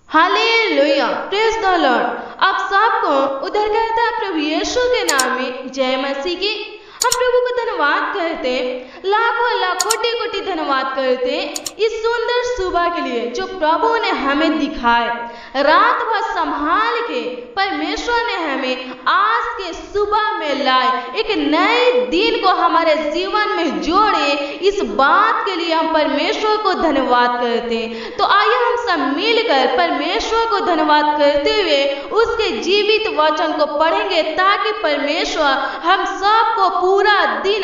Hallelujah, praise the Lord. आप सबको उद्धारकर्ता प्रभु यीशु के नाम में जय मसीह की। हम प्रभु को धन्यवाद करते, लाखों लाख कोटि कोटि धन्यवाद करते इस सुंदर सुबह के लिए जो प्रभु ने हमें दिखाए। रात भर संभाल के परमेश्वर ने हमें आज के सुबह में लाए, एक नए दिन को हमारे जीवन में जोड़े। इस बात के लिए हम परमेश्वर को धन्यवाद करते हैं। तो आइए हम सब मिलकर परमेश्वर को धन्यवाद करते हुए उसके जीवित वचन को पढ़ेंगे, ताकि परमेश्वर हम सबको पूरा दिन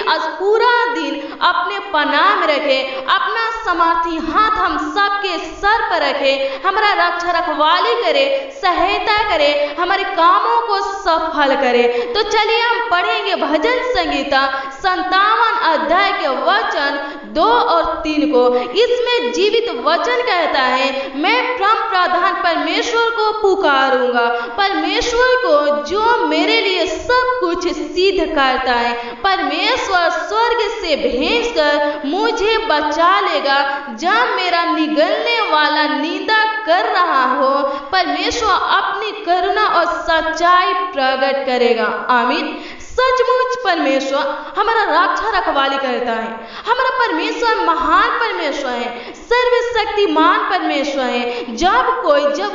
अपने पनाह में रखे, अपना समर्थी हाथ हम सबके सर पर रखे, हमारा रक्षा रखवाली करे, सहायता करे, हमारे कामों को सफल करे। तो चलिए हम पढ़ेंगे भजन संगीता 57 अध्याय के वचन 2 और 3 को। इसमें जीवित वचन कहता है, मैं परम प्रधान परमेश्वर को पुकारूंगा, परमेश्वर को जो मेरे लिए सब कुछ सिद्ध करता है। परमेश्वर स्वर्ग से भेज कर मुझे बचा लेगा जब मेरा निगलने वाला निंदा कर रहा हो। परमेश्वर अपनी करुणा और सच्चाई प्रकट करेगा। आमीन। सचमुच परमेश्वर हमारा रक्षा रखवाली करता है। हमारा परमेश्वर महान परमेश्वर है, सर्वशक्तिमान परमेश्वर है। जब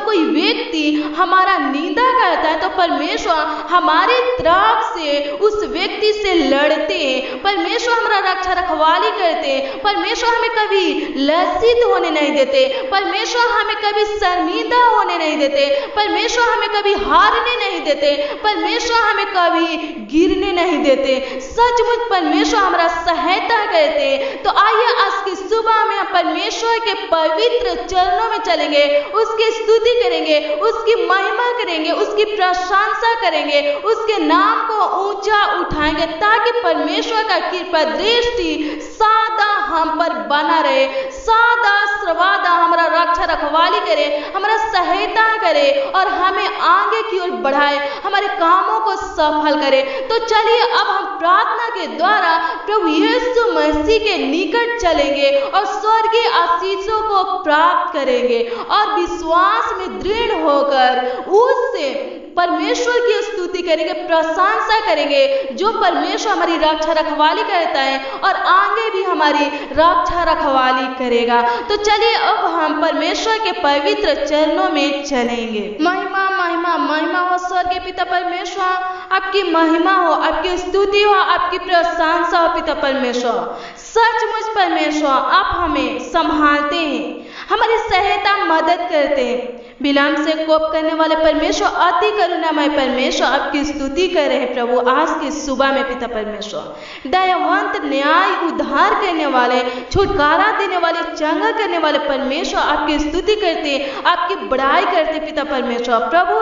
कोई व्यक्ति हमारा निंदा करता है तो परमेश्वर हमारे तरफ से उस व्यक्ति से लड़ते हैं। परमेश्वर हमारा रक्षा रखवाली करते हैं। परमेश्वर हमें कभी लज्जित होने नहीं देते, परमेश्वर हमें कभी शर्मिंदा होने नहीं देते, परमेश्वर हमें कभी हारने नहीं देते, परमेश्वर हमें कभी गिरने नहीं देते। सचमुच परमेश्वर हमारा सहायता करते। तो आइए आज की सुबह में परमेश्वर के पवित्र चरणों में चलेंगे, उसकी स्तुति करेंगे, उसकी महिमा करेंगे, उसकी प्रशंसा करेंगे, उसके नाम को ऊंचा उठाएंगे, ताकि परमेश्वर का कृपा दृष्टि सदा हम पर बना रहे, सदा सर्वदा हमारा रक्षा रखवाली करे, हमारा सहायता करे और हमें आगे की ओर बढ़ाए, हमारे कामों को सफल करे। तो चलिए अब हम प्रार्थना के द्वारा प्रभु यीशु मसीह के निकट चलेंगे और स्वर्गीय आशीषों को प्राप्त करेंगे और विश्वास में दृढ़ होकर उससे परमेश्वर की स्तुति करेंगे, प्रशंसा करेंगे, जो परमेश्वर हमारी रक्षा रखवाली करता है और आगे भी हमारी रक्षा रखवाली करेगा। तो चलिए अब हम परमेश्वर के पवित्र चरणों में चलेंगे। महिमा महिमा महिमा हो स्वर्गीय पिता परमेश्वर, आपकी महिमा हो, आपकी स्तुति हो, आपकी प्रशंसा हो पिता परमेश्वर। सचमुच परमेश्वर आप हमें संभालते हैं, हमारी सहायता मदद करते हैं। विलंब से कोप करने वाले परमेश्वर, अति करुणामय परमेश्वर, आपकी स्तुति कर रहे हैं प्रभु आज की सुबह में पिता परमेश्वर। दयावंत, न्याय, उद्धार करने वाले, छुटकारा देने वाले, चंगा करने वाले परमेश्वर, आपकी स्तुति करते, आपकी बड़ाई करते पिता परमेश्वर। प्रभु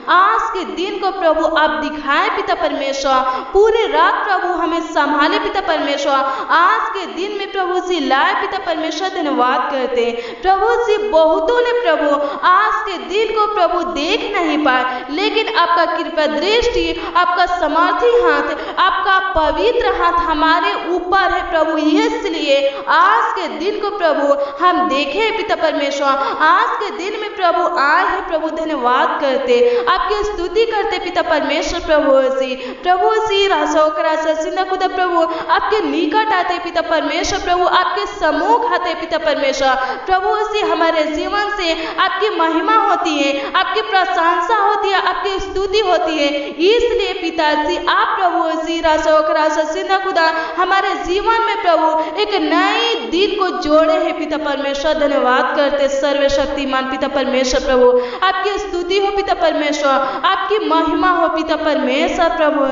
आज के दिन को प्रभु आप दिखाए पिता परमेश्वर, पूरे रात प्रभु हमें संभाले पिता परमेश्वर। आज के दिन में प्रभु से लाए पिता परमेश्वर, धन्यवाद करते प्रभु से। बहुतों ने प्रभु आज के दिन को प्रभु देख नहीं पाए, लेकिन आपका कृपा दृष्टि, आपका समर्थी हाथ, आपका पवित्र हाथ हमारे ऊपर है प्रभु। इसलिए आज के दिन को प्रभु हम देखे पिता परमेश्वर, आज के दिन में प्रभु आए हैं प्रभु, धन्यवाद करते, आपकी स्तुति करते पिता परमेश्वर। प्रभु सी रासोकरा ससिंदा खुदा प्रभु आपके निकट आते पिता परमेश्वर, प्रभु आपके सम्मुख आते पिता परमेश्वर। प्रभु सी हमारे जीवन से आपकी महिमा होती है, आपकी प्रशंसा होती है, आपकी स्तुति होती है। इसलिए पिताजी आप प्रभु सी रासोकरा ससिंदा खुदा हमारे जीवन में प्रभु एक नए दिन को जोड़े हैं पिता परमेश्वर, धन्यवाद करते सर्वशक्तिमान पिता परमेश्वर। प्रभु आपकी स्तुति हो पिता परमेश्वर, आपकी महिमा हो पिता परमेश्वर। प्रभु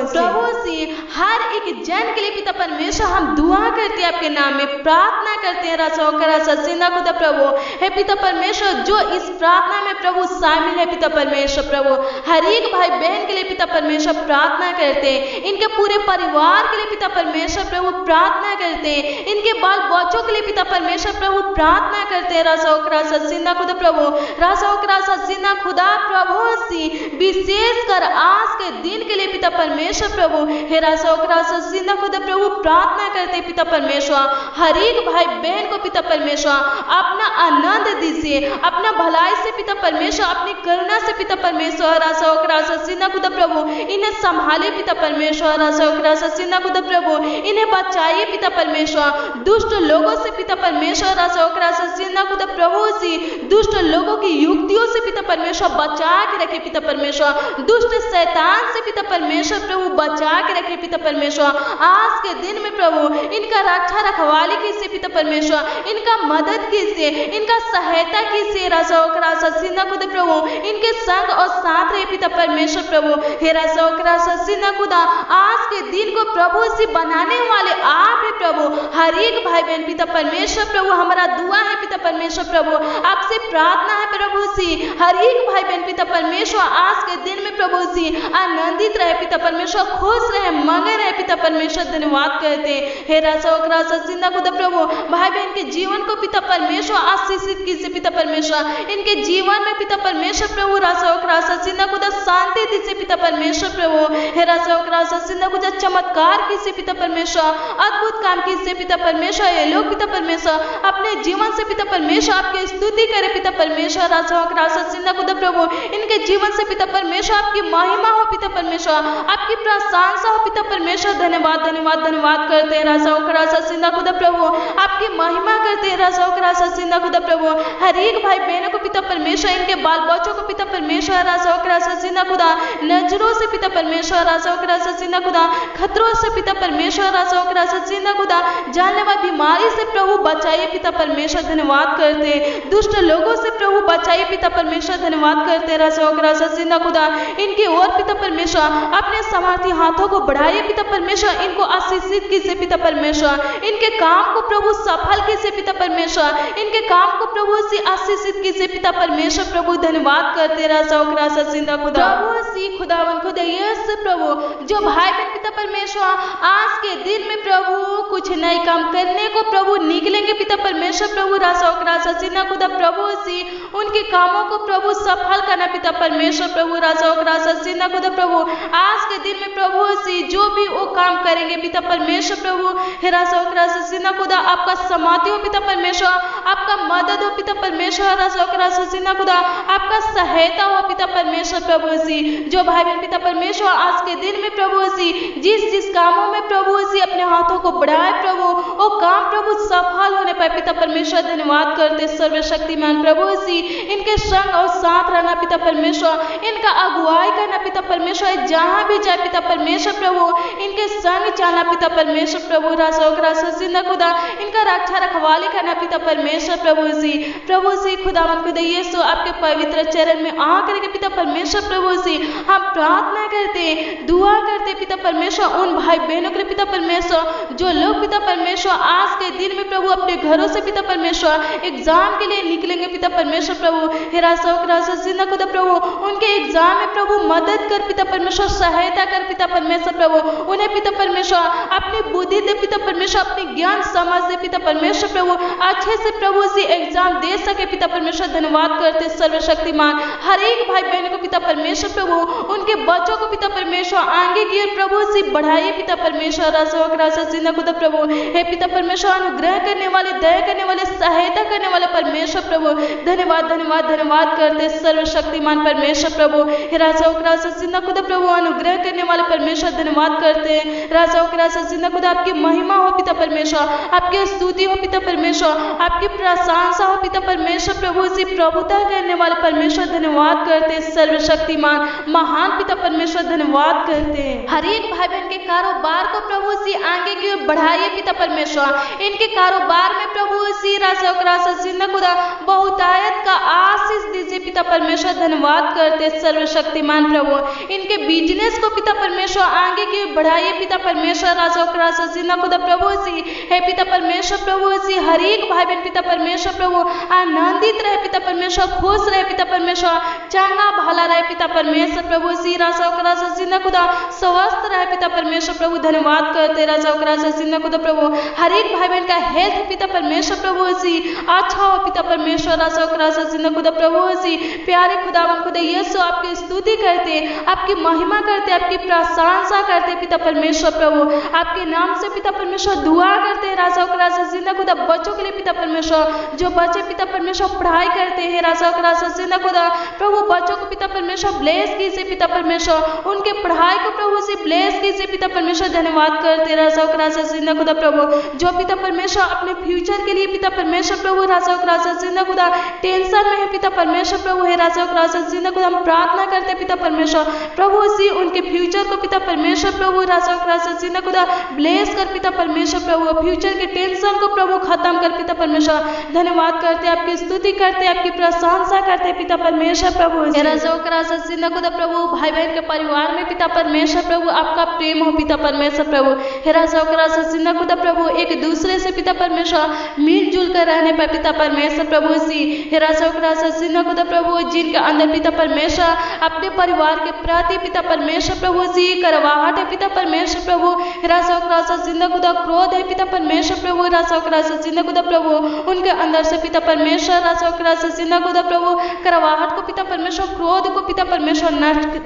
से हर एक जन के लिए पिता परमेश्वर हम दुआ करते हैं, आपके नाम में प्रार्थना करते हैं रासोकरा ससिंदा खुदा प्रभु हे पिता परमेश्वर। जो इस प्रार्थना में प्रभु शामिल है पिता परमेश्वर, प्रभु हर एक भाई बहन के लिए पिता परमेश्वर प्रार्थना करते हैं, इनके पूरे परिवार के लिए पिता परमेश्वर प्रभु प्रार्थना करते हैं, इनके बाल बच्चों के लिए पिता परमेश्वर प्रभु प्रार्थना करते हैं रासोकरा ससिंदा खुदा प्रभु, रासोकरा ससिंदा खुदा प्रभु सी विशेषकर आज के दिन के लिए पिता परमेश्वर प्रभु हे रासोकरा ससिंदा खुदा प्रभु प्रार्थना करते पिता परमेश्वर। हर एक भाई बहन को पिता परमेश्वर अपना आनंद दीजिए, अपना भलाई से पिता परमेश्वर अपनी करुणा से पिता परमेश्वर राजा ओकरासा सीना खुदा प्रभु इन्हें संभाले पिता परमेश्वर राजा ओकरासा सीना खुदा प्रभु इन्हें बचाइए पिता परमेश्वर दुष्ट लोगों से पिता परमेश्वर राजा ओकरासा सीना खुदा प्रभु जी दुष्ट लोगों की युक्तियों से पिता परमेश्वर बचा के रखे पिता परमेश्वर दुष्ट शैतान से पिता परमेश्वर प्रभु बचा के रखे पिता परमेश्वर आज के दिन में प्रभु इनका रक्षा रखवाली कीजिए पिता परमेश्वर इनका मदद कीजिए इनका सहायता कीजिए राजा ओकरासा सीना खुदा प्रभु इनके संग और साथ रहे पिता परमेश्वर प्रभु हे राजा ओकरासा सीना खुदा आज के दिन को प्रभु से बनाने वाले आप है प्रभु हर एक भाई बहन पिता परमेश्वर प्रभु हमारा दुआ है पिता परमेश्वर प्रभु आपसे प्रार्थना है प्रभु जी हर एक भाई बहन पिता परमेश्वर आज के दिन में प्रभु जी आनंदित रहे पिता परमेश्वर खुश रहे मगे रहे पिता परमेश्वर धन्यवाद कहते हे राजा ओकरासा सीना खुदा प्रभु भाई बहन के जीवन को पिता परमेश्वर आशीषित कीजिए पिता परमेश्वर इनके जीवन में पिता परमेश्वर प्रभु राजा ओकरासा सीना खुदा शांति दीजिए पिता परमेश्वर प्रभु हे राजा ओकरासा सीना खुदा चमत्कार कीजिए पिता परमेश्वर अद्भुत काम कीजिए पिता परमेश्वर ये लोग पिता परमेश्वर अपने जीवन से पिता परमेश्वर आपकी स्तुति करे पिता परमेश्वर राजा ओकरासा सीना खुदा प्रभु इनके जीवन से पिता परमेश्वर आपकी महिमा हो पिता परमेश्वर आपकी प्रशंसा हो पिता परमेश्वर धन्यवाद धन्यवाद धन्यवाद करते हैं राजा ओकरासा सीना खुदा प्रभु आपकी महिमा करते हैं राजा ओकरासा सीना खुदा प्रभु हर एक भाई बहनों को पिता परमेश्वर इनके बाल बच्चों को पिता परमेश्वर राजा ओकरासा सीना खुदा नजरों से पिता परमेश्वर राजा ओकरासा सीना खुदा खतरों से पिता परमेश्वर राजा ओकरासा सीना खुदा जानलेवा बीमारी से प्रभु बचाइए पिता परमेश्वर धन्यवाद करते दुष्ट लोगों से प्रभु बचाइए पिता परमेश्वर धन्यवाद करते राजा ओकरासा सीना खुदा इनकी ओर पिता परमेश्वर अपने सामर्थी हाथों को बढ़ाइए पिता परमेश्वर इनको आशीषित कीजिए पिता परमेश्वर इनके काम को प्रभु सफल कीजिए पिता परमेश्वर इनके काम को प्रभु से आशीषित कीजिए पिता परमेश्वर प्रभु धन्यवाद करते राजा ओकरासा सीना खुदा प्रभु सी खुदावन खुदा यस प्रभु जो भाई बहन पिता परमेश्वर आज के दिन में प्रभु कुछ नए काम करने को प्रभु निकलेंगे पिता परमेश्वर प्रभु राजा ओकरासा सीना खुदा प्रभु सी उनके कामों को प्रभु सफल करना पिता परमेश्वर प्रभु राजा ओकरासा सीना खुदा प्रभु आज के दिन में प्रभु सी जो भी वो काम करेंगे पिता परमेश्वर प्रभु हे राजा ओकरासा सीना खुदा आपका समाधि हो पिता परमेश्वर आपका मदद हो पिता परमेश्वर राजा ओकरासा सीना खुदा आपका सहायता हो पिता परमेश्वर प्रभु सी जो भाई बहन पिता परमेश्वर आज के दिन में प्रभु सी जिस कामों में प्रभु सी अपने हाथों को बढ़ाए प्रभु वो काम प्रभु सफल होने पाए पिता परमेश्वर धन्यवाद करते सर्वशक्तिमान प्रभु सी इनके संग और साथ रहना पिता परमेश्वर इनका अगुवाई करना पिता परमेश्वर जहां भी जाए पिता परमेश्वर प्रभु इनके संग चलना पिता परमेश्वर प्रभु राजा ओकरासा सीना खुदा इनका रक्षा रखवाली करना पिता परमेश्वर प्रभु सी खुदावन खुदा यीशु आपके पवित्र चरण में आ करके पिता परमेश्वर प्रभु सी हम प्रार्थना करते दुआ करते पिता परमेश्वर उन भाई बहनों के पिता परमेश्वर जो लोग पिता परमेश्वर आज के दिन में प्रभु अपने घरों से पिता परमेश्वर एग्जाम के लिए निकलेंगे पिता परमेश्वर प्रभु हे राजा ओकरासा सीना खुदा प्रभु उनके एग्जाम में प्रभु मदद कर पिता परमेश्वर सहायता कर पिता परमेश्वर प्रभु उन्हें पिता परमेश्वर अपनी बुद्धि दे पिता परमेश्वर अपनी ज्ञान समझ दे पिता परमेश्वर प्रभु अच्छे से प्रभु से एग्जाम दे सके पिता परमेश्वर धन्यवाद करते सर्वशक्तिमान हर एक भाई बहन को पिता परमेश्वर प्रभु उनके बच्चों को पिता परमेश्वर आगे की ओर प्रभु से बढ़ाइए पिता परमेश्वर राजा ओकरासा सीना खुदा प्रभु हे पिता परमेश्वर अनुग्रह करने वाले दया करने वाले सहायता करने वाले परमेश्वर प्रभु धन्यवाद धन्यवाद धन्यवाद करते सर्वशक्तिमान परमेश्वर प्रभु हे राजा ओकरासा सीना खुदा प्रभु अनुग्रह करने वाले परमेश्वर धन्यवाद करते राजा ओकरासा सीना खुदा आपकी महिमा हो पिता परमेश्वर आपकी स्तुति हो पिता परमेश्वर आपकी प्रशंसा हो पिता परमेश्वर प्रभु से प्रभुता करने वाले परमेश्वर धन्यवाद करते सर्वशक्तिमान महान पिता परमेश्वर धन्यवाद करते हर एक भाई बहन के कारोबार को प्रभु से आगे की ओर बढ़ाइए पिता परमेश्वर इनके कारोबार में प्रभु से राजा ओकरासा सीना खुदा बहुतायत का आशीष दीजिए पिता परमेश्वर धन्यवाद करते सर्वशक्तिमान प्रभु इनके बिजनेस को पिता परमेश्वर आगे की ओर बढ़ाइए पिता परमेश्वर राजा ओकरासा सीना खुदा प्रभु से हे पिता परमेश्वर प्रभु से हर एक भाई बहन पिता परमेश्वर प्रभु आनंदित रहे पिता परमेश्वर खुश रहे पिता परमेश्वर चंगा भला रहे पिता परमेश्वर प्रभु से राजा ओकरासा सीना खुदा स्वस्थ रहे पिता परमेश्वर प्रभु धन्यवाद करते राजा ओकरासा सीना खुदा प्रभु हर एक भाई बहन का हेल्थ पिता परमेश्वर प्रभु से अच्छा हो पिता परमेश्वर राजा ओकरासा सीना खुदा प्रभु से सी प्यारे खुदावन खुदा यीशु आपकी स्तुति करते, आपकी महिमा करते, आपकी प्रशंसा करते पिता परमेश्वर प्रभु। आपके नाम से पिता परमेश्वर दुआ करते हैं राजा और राजा जिंदा खुदा बच्चों के लिए पिता परमेश्वर, जो बच्चे पिता परमेश्वर पढ़ाई करते हैं राजा और राजा जिंदा खुदा प्रभु, बच्चों को पिता परमेश्वर ब्लेस कीजिए पिता परमेश्वर, उनके पढ़ाई को प्रभु से ब्लेस कीजिए पिता परमेश्वर। धन्यवाद करते राजा और राजा जिंदा खुदा प्रभु, जो पिता परमेश्वर अपने फ्यूचर के लिए पिता परमेश्वर प्रभु राजा और राजा जिंदा खुदा टेंशन में है पिता परमेश्वर प्रभु है राजा और राजा जिंदा खुदा, हम प्रार्थना करते पिता परमेश्वर प्रभु सी उनके फ्यूचर को पिता परमेश्वर प्रभु राजा और राजा जिंदा खुदा ब्लेस कर पिता परमेश्वर प्रभु, फ्यूचर के टेंशन को प्रभु खत्म कर पिता परमेश्वर। धन्यवाद करते, आपकी स्तुति करते, आपकी प्रशंसा करते पिता परमेश्वर प्रभु राजा और राजा जिंदा खुदा प्रभु। भाई बहन के परिवार में पिता परमेश्वर प्रभु आपका प्रेम हो पिता परमेश्वर प्रभु हे राजा और राजा जिंदा खुदा प्रभु, एक दूसरे से पिता परमेश्वर मिलजुल कर रहने पर पिता परमेश्वर प्रभु सी हे राजा और राजा जिंदा खुदा प्रभु, जिनके अंदर पिता परमेश्वर अपने परिवार के प्रति पिता परमेश्वर प्रभु जी करवाहट है पिता परमेश्वर प्रभु राजा और राजा जिंदा खुदा, क्रोध है पिता परमेश्वर प्रभु राजा और राजा जिंदा खुदा प्रभु, उनके अंदर से पिता परमेश्वर राजा और राजा जिंदा खुदा प्रभु करवाहट को पिता परमेश्वर, क्रोध को पिता परमेश्वर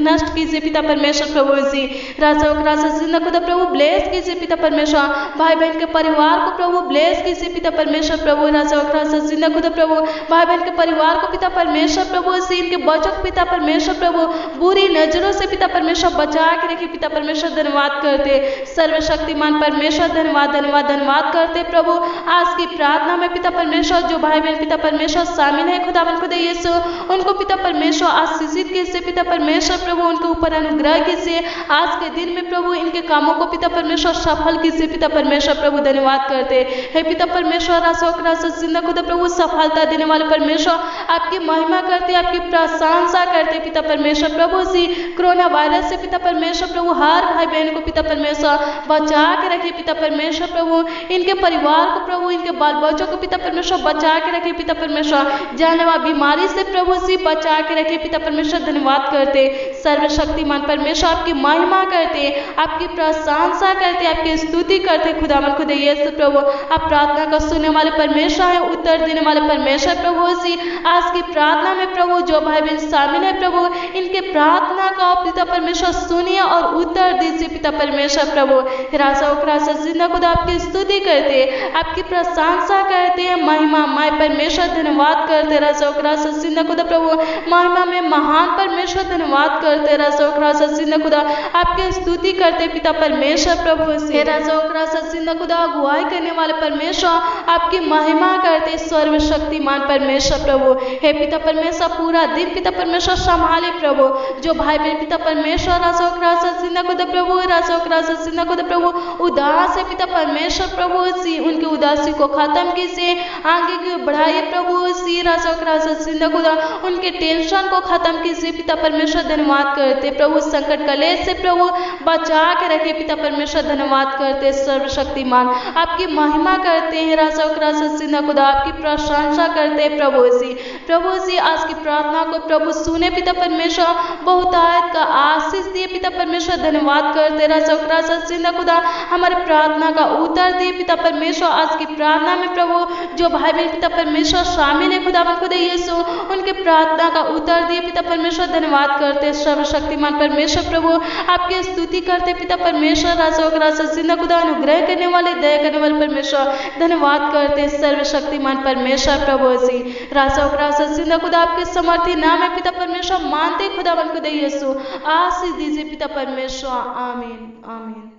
नष्ट कीजिए पिता परमेश्वर प्रभु जी राजा और राजा जिंदा खुदा प्रभु, ब्लेस कीजिए पिता परमेश्वर। भाई बहन के परिवार को प्रभु ब्लेस कीजिए पिता परमेश्वर प्रभु राजा और राजा जिंदा खुदा प्रभु, भाई बहन के परिवार को पिता परमेश्वर प्रभु से इनके बच्चों को पिता परमेश्वर प्रभु बुरी नजरों से पिता परमेश्वर बचा के रखिए पिता परमेश्वर। धन्यवाद करते सर्वशक्तिमान परमेश्वर, धन्यवाद धन्यवाद धन्यवाद करते प्रभु। आज की प्रार्थना में पिता परमेश्वर जो भाई बहन पिता परमेश्वर शामिल है खुदावन खुदा यीशु, उनको पिता परमेश्वर आशीषित कीजिए पिता परमेश्वर प्रभु, उनके ऊपर अनुग्रह कीजिए आज के दिन में प्रभु, इनके कामों को पिता परमेश्वर सफल कीजिए पिता परमेश्वर प्रभु। धन्यवाद करते हे पिता परमेश्वर राजा और राजा जिंदा खुदा प्रभु, सफलता देने वाले परमेश्वर आपकी महिमा करते, आपकी प्रशंसा करते पिता परमेश्वर प्रभु सी कोरोना वायरस से पिता परमेश्वर प्रभु हर भाई बहन को पिता परमेश्वर बचा के रखिए पिता परमेश्वर प्रभु, इनके परिवार को प्रभु, इनके बाल बच्चों को पिता परमेश्वर बचा के रखिए पिता परमेश्वर, जानलेवा बीमारी से प्रभु सी बचा के रखिए पिता परमेश्वर। धन्यवाद करते सर्वशक्तिमान परमेश्वर, आपकी महिमा करते, आपकी प्रशंसा करते, आपकी स्तुति करते खुदावन खुदा यीशु प्रभु। आप प्रार्थना का सुनने वाले परमेश्वर है, उत्तर देने वाले परमेश्वर प्रभु सी आज की प्रार्थना में प्रभु जो भाई बहन शामिल है प्रभु, इनके प्रार्थना का पिता परमेश्वर सुनिए और उत्तर दीजिए पिता परमेश्वर प्रभु राजा और राजा जिंदा खुदा, आपकी स्तुति करते, आपकी प्रशंसा करते हैं महिमा माय परमेश्वर। धन्यवाद करते राजा और राजा जिंदा खुदा प्रभु, महिमा में महान परमेश्वर। धन्यवाद करते राजा और राजा जिंदा खुदा, आपकी स्तुति करते पिता परमेश्वर प्रभु से राजा और राजा जिंदा खुदा, अगुवाई करने वाले परमेश्वर आपकी महिमा करते सर्वशक्तिमान परमेश्वर प्रभु हे पिता परमेश्वर। पूरा दिन पिता परमेश्वर संभाले प्रभु, जो भाई बहन पिता परमेश्वर राजा और राजा जिंदा खुदा प्रभु, राजा और राजा जिंदा खुदा प्रभु उदास है पिता परमेश्वर प्रभु सी, उनकी उदासी को खत्म कीजिए, आगे की बढ़ाइए प्रभु सी राजा और राजा जिंदा खुदा, उनके टेंशन को खत्म कीजिए पिता परमेश्वर। धन्यवाद करते प्रभु, संकट कलेश से प्रभु बचा के रखिए पिता परमेश्वर। धन्यवाद करते सर्वशक्तिमान, आपकी महिमा करते हैं राजा और राजा जिंदा खुदा, आपकी प्रशंसा करते हैं प्रभु सी आज की प्रार्थना को प्रभु सुने पिता परमेश्वर, बहुतायत का आशीष दिए पिता परमेश्वर। धन्यवाद करते राजा और राजा जिंदा खुदा, हमारे प्रार्थना का उत्तर दिए पिता परमेश्वर। आज की प्रार्थना में प्रभु जो भाई बहन पिता परमेश्वर शामिल है खुदावन खुदा यीशु, उनके प्रार्थना का उत्तर दिए पिता परमेश्वर। धन्यवाद करते सर्वशक्तिमान परमेश्वर प्रभु, आपकी स्तुति करते पिता परमेश्वर राजा और राजा जिंदा खुदा, अनुग्रह करने वाले दया करने वाले परमेश्वर। धन्यवाद करते सर्वशक्तिमान परमेश्वर प्रभु जी राजा और राजा जिंदा खुदा, आपके समर्थी नाम है पिता परमेश्वर, मानते खुदावन खुदा यीशु, आशीष दीजिए पिता परमेश्वर। आमीन आमीन।